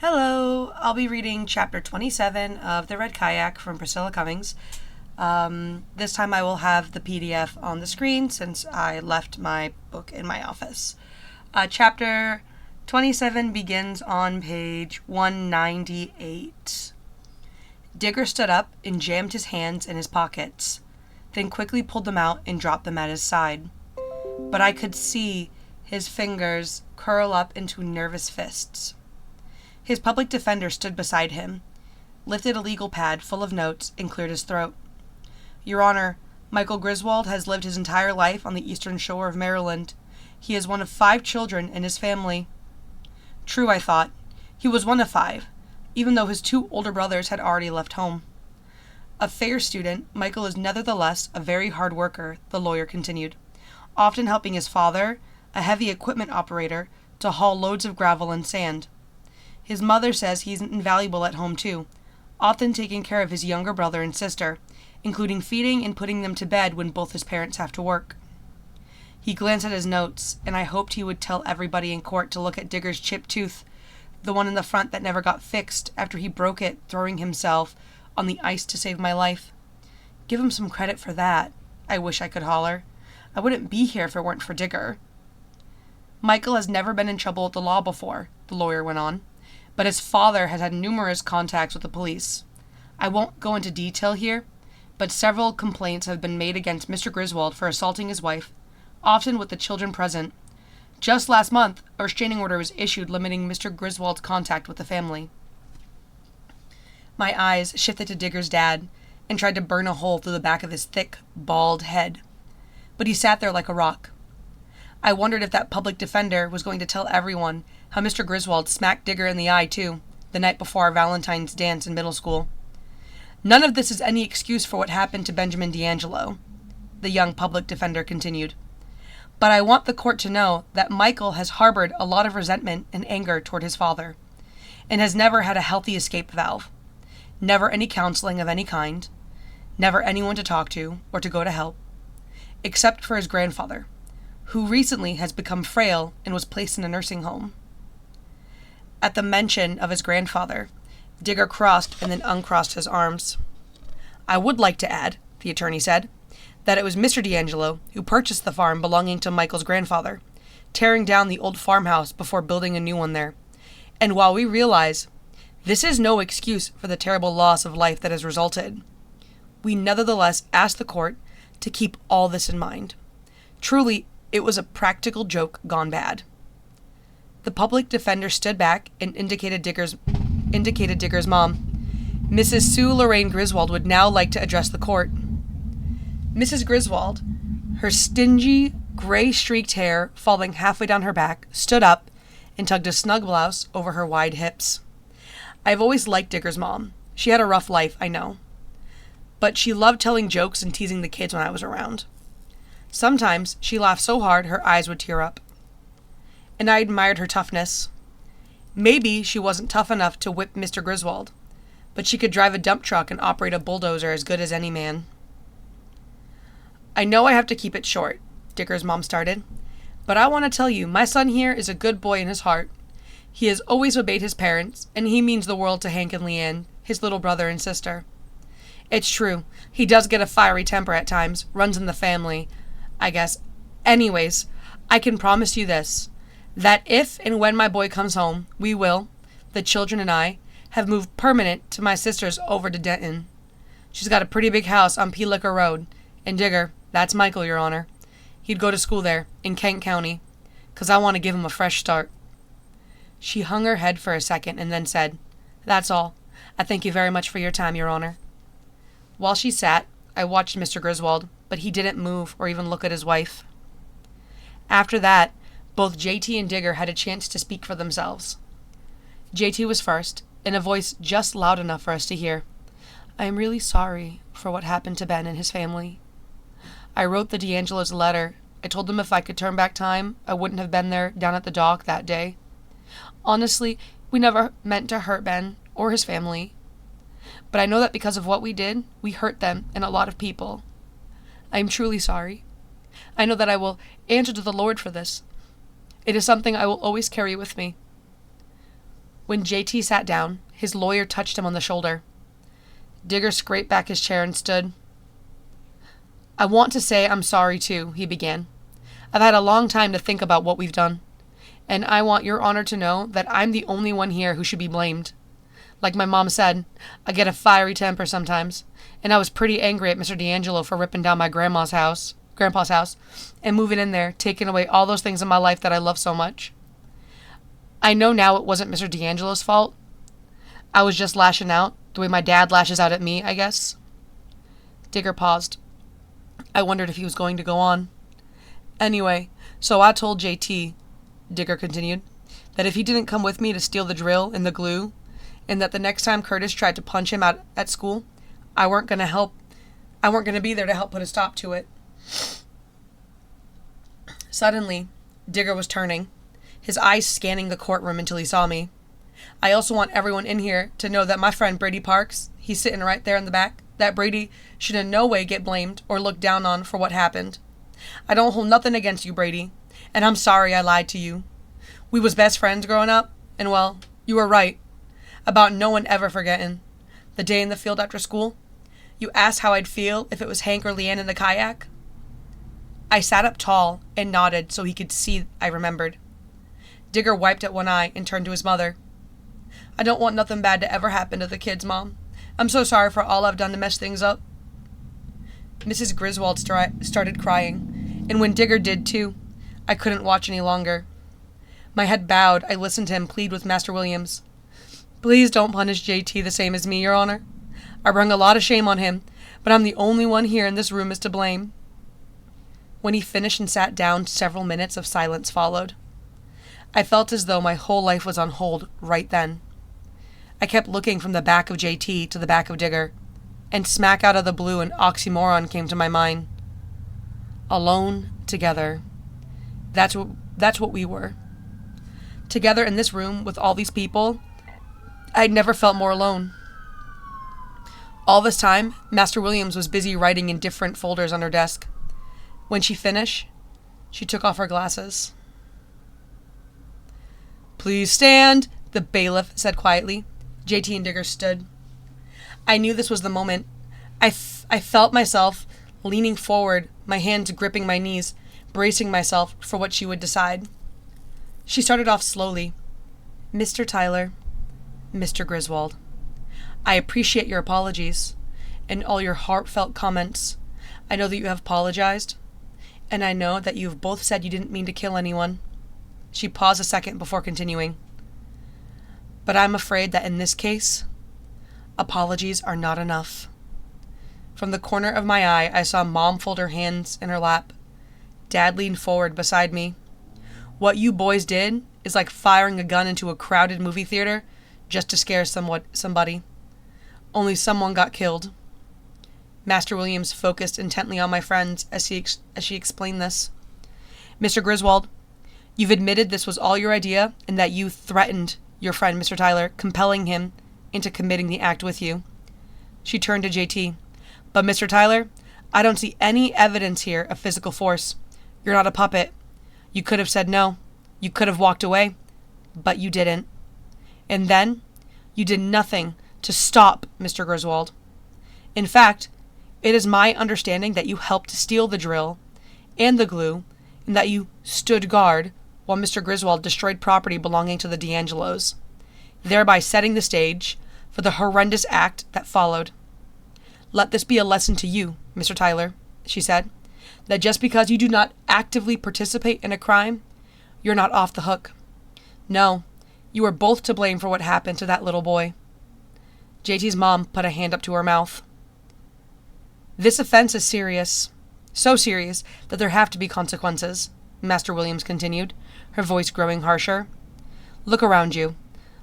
Hello, I'll be reading chapter 27 of the Red Kayak from Priscilla Cummings. This time I will have the PDF on the screen since I left my book in my office. Chapter 27 begins on page 198. Digger stood up and jammed his hands in his pockets, then quickly pulled them out and dropped them at his side. But I could see his fingers curl up into nervous fists. His public defender stood beside him, lifted a legal pad full of notes, and cleared his throat. Your Honor, Michael Griswold has lived his entire life on the eastern shore of Maryland. He is one of 5 children in his family. True, I thought. He was one of 5, even though his 2 older brothers had already left home. A fair student, Michael is nevertheless a very hard worker, the lawyer continued, often helping his father, a heavy equipment operator, to haul loads of gravel and sand. His mother says he's invaluable at home too, often taking care of his younger brother and sister, including feeding and putting them to bed when both his parents have to work. He glanced at his notes, and I hoped he would tell everybody in court to look at Digger's chipped tooth, the one in the front that never got fixed after he broke it throwing himself on the ice to save my life. Give him some credit for that, I wish I could holler. I wouldn't be here if it weren't for Digger. Michael has never been in trouble with the law before, the lawyer went on, but his father has had numerous contacts with the police. I won't go into detail here, but several complaints have been made against Mr. Griswold for assaulting his wife, often with the children present. Just last month, a restraining order was issued limiting Mr. Griswold's contact with the family. My eyes shifted to Digger's dad and tried to burn a hole through the back of his thick, bald head, but he sat there like a rock. I wondered if that public defender was going to tell everyone how Mr. Griswold smacked Digger in the eye, too, the night before our Valentine's dance in middle school. None of this is any excuse for what happened to Benjamin D'Angelo, the young public defender continued. But I want the court to know that Michael has harbored a lot of resentment and anger toward his father, and has never had a healthy escape valve. Never any counseling of any kind, never anyone to talk to or to go to help, except for his grandfather, who recently has become frail and was placed in a nursing home. At the mention of his grandfather, Digger crossed and then uncrossed his arms. I would like to add, the attorney said, that it was Mr. D'Angelo who purchased the farm belonging to Michael's grandfather, tearing down the old farmhouse before building a new one there. And while we realize this is no excuse for the terrible loss of life that has resulted, we nevertheless ask the court to keep all this in mind. Truly, it was a practical joke gone bad. The public defender stood back and indicated Digger's mom. Mrs. Sue Lorraine Griswold would now like to address the court. Mrs. Griswold, her stingy, gray-streaked hair falling halfway down her back, stood up and tugged a snug blouse over her wide hips. I've always liked Digger's mom. She had a rough life, I know. But she loved telling jokes and teasing the kids when I was around. Sometimes she laughed so hard her eyes would tear up. And I admired her toughness. Maybe she wasn't tough enough to whip Mr. Griswold, but she could drive a dump truck and operate a bulldozer as good as any man. I know I have to keep it short, Digger's mom started, but I want to tell you my son here is a good boy in his heart. He has always obeyed his parents, and he means the world to Hank and Leanne, his little brother and sister. It's true, he does get a fiery temper at times, runs in the family, I guess. Anyways, I can promise you this, that if and when my boy comes home, we will, the children and I, have moved permanent to my sister's over to Denton. She's got a pretty big house on Pelicker Road, and Digger, that's Michael, Your Honor. He'd go to school there, in Kent County, 'cause I want to give him a fresh start. She hung her head for a second and then said, That's all. I thank you very much for your time, Your Honor. While she sat, I watched Mr. Griswold, but he didn't move or even look at his wife. After that, both JT and Digger had a chance to speak for themselves. JT was first, in a voice just loud enough for us to hear. I am really sorry for what happened to Ben and his family. I wrote the D'Angelos a letter. I told them if I could turn back time, I wouldn't have been there down at the dock that day. Honestly, we never meant to hurt Ben or his family. But I know that because of what we did, we hurt them and a lot of people. I am truly sorry. I know that I will answer to the Lord for this. It is something I will always carry with me. When JT sat down, his lawyer touched him on the shoulder. Digger scraped back his chair and stood. I want to say I'm sorry too, he began. I've had a long time to think about what we've done, and I want your honor to know that I'm the only one here who should be blamed. Like my mom said, I get a fiery temper sometimes, and I was pretty angry at Mr. D'Angelo for ripping down my grandpa's house, and moving in there, taking away all those things in my life that I love so much. I know now it wasn't Mr. D'Angelo's fault. I was just lashing out, the way my dad lashes out at me, I guess. Digger paused. I wondered if he was going to go on. Anyway, so I told JT, Digger continued, that if he didn't come with me to steal the drill and the glue, and that the next time Curtis tried to punch him out at school, I weren't going to be there to help put a stop to it. Suddenly, Digger was turning, his eyes scanning the courtroom until he saw me. I also want everyone in here to know that my friend Brady Parks, he's sitting right there in the back, that Brady should in no way get blamed or looked down on for what happened. I don't hold nothing against you, Brady, and I'm sorry I lied to you. We was best friends growing up, and well, you were right about no one ever forgetting. The day in the field after school, you asked how I'd feel if it was Hank or Leanne in the kayak. I sat up tall and nodded so he could see I remembered. Digger wiped at one eye and turned to his mother. I don't want nothing bad to ever happen to the kids, Mom. I'm so sorry for all I've done to mess things up. Mrs. Griswold started crying, and when Digger did too, I couldn't watch any longer. My head bowed, I listened to him plead with Master Williams. Please don't punish JT the same as me, Your Honor. I brung a lot of shame on him, but I'm the only one here in this room is to blame. When he finished and sat down, several minutes of silence followed. I felt as though my whole life was on hold right then. I kept looking from the back of JT to the back of Digger, and smack out of the blue an oxymoron came to my mind. Alone, together. That's what we were. Together in this room with all these people, I'd never felt more alone. All this time, Master Williams was busy writing in different folders on her desk. When she finished, she took off her glasses. Please stand, the bailiff said quietly. JT and Digger stood. I knew this was the moment. I felt myself leaning forward, my hands gripping my knees, bracing myself for what she would decide. She started off slowly. Mr. Tyler, Mr. Griswold, I appreciate your apologies and all your heartfelt comments. I know that you have apologized, and I know that you've both said you didn't mean to kill anyone. She paused a second before continuing. But I'm afraid that in this case, apologies are not enough. From the corner of my eye, I saw Mom fold her hands in her lap. Dad leaned forward beside me. What you boys did is like firing a gun into a crowded movie theater just to scare somebody. Only someone got killed. Master Williams focused intently on my friends as she explained this. Mr. Griswold, you've admitted this was all your idea and that you threatened your friend, Mr. Tyler, compelling him into committing the act with you. She turned to JT. But Mr. Tyler, I don't see any evidence here of physical force. You're not a puppet. You could have said no. You could have walked away. But you didn't. And then, you did nothing to stop Mr. Griswold. In fact, it is my understanding that you helped steal the drill and the glue, and that you stood guard while Mr. Griswold destroyed property belonging to the D'Angelos, thereby setting the stage for the horrendous act that followed. Let this be a lesson to you, Mr. Tyler, she said, that just because you do not actively participate in a crime, you're not off the hook. No, you are both to blame for what happened to that little boy. JT's mom put a hand up to her mouth. This offense is serious. So serious that there have to be consequences, Master Williams continued, her voice growing harsher. Look around you.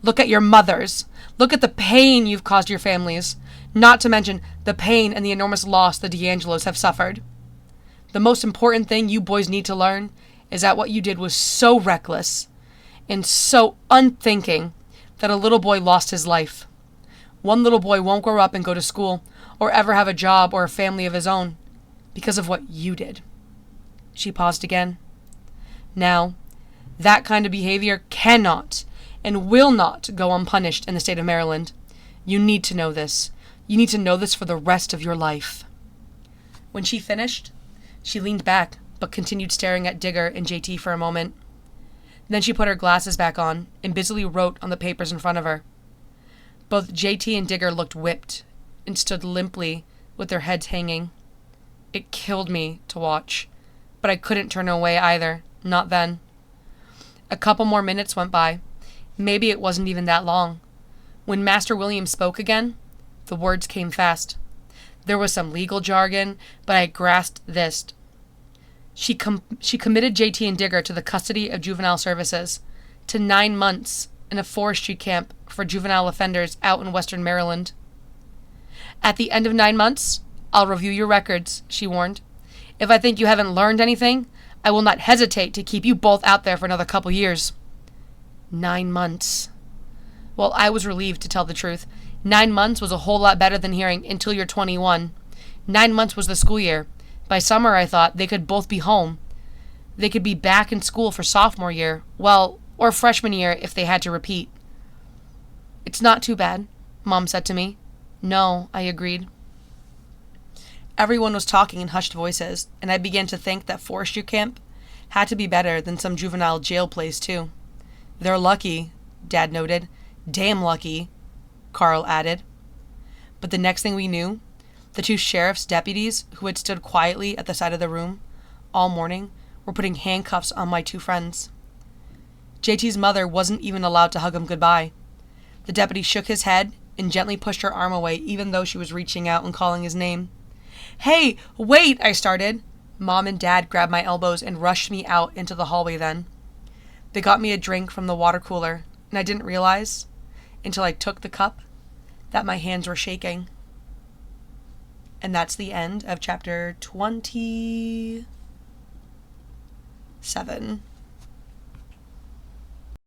Look at your mothers. Look at the pain you've caused your families, not to mention the pain and the enormous loss the D'Angelos have suffered. The most important thing you boys need to learn is that what you did was so reckless and so unthinking that a little boy lost his life. One little boy won't grow up and go to school or ever have a job or a family of his own because of what you did. She paused again. Now, that kind of behavior cannot and will not go unpunished in the state of Maryland. You need to know this. You need to know this for the rest of your life." When she finished, she leaned back but continued staring at Digger and JT for a moment. Then she put her glasses back on and busily wrote on the papers in front of her. Both JT and Digger looked whipped and stood limply with their heads hanging. It killed me to watch, but I couldn't turn away either, not then. A couple more minutes went by. Maybe it wasn't even that long. When Master William spoke again, the words came fast. There was some legal jargon, but I grasped this. She committed JT and Digger to the custody of juvenile services, to 9 months in a forestry camp for juvenile offenders out in Western Maryland. "At the end of 9 months, I'll review your records," she warned. "If I think you haven't learned anything, I will not hesitate to keep you both out there for another couple years." 9 months. Well, I was relieved, to tell the truth. 9 months was a whole lot better than hearing "until you're 21. 9 months was the school year. By summer, I thought, they could both be home. They could be back in school for sophomore year, well, or freshman year if they had to repeat. "It's not too bad," Mom said to me. "No," I agreed. Everyone was talking in hushed voices, and I began to think that forestry camp had to be better than some juvenile jail place, too. "They're lucky," Dad noted. "Damn lucky," Carl added. But the next thing we knew, the 2 sheriff's deputies who had stood quietly at the side of the room all morning were putting handcuffs on my 2 friends. JT's mother wasn't even allowed to hug him goodbye. The deputy shook his head and gently pushed her arm away, even though she was reaching out and calling his name. "Hey, wait," I started. Mom and Dad grabbed my elbows and rushed me out into the hallway then. They got me a drink from the water cooler, and I didn't realize, until I took the cup, that my hands were shaking. And that's the end of chapter 27.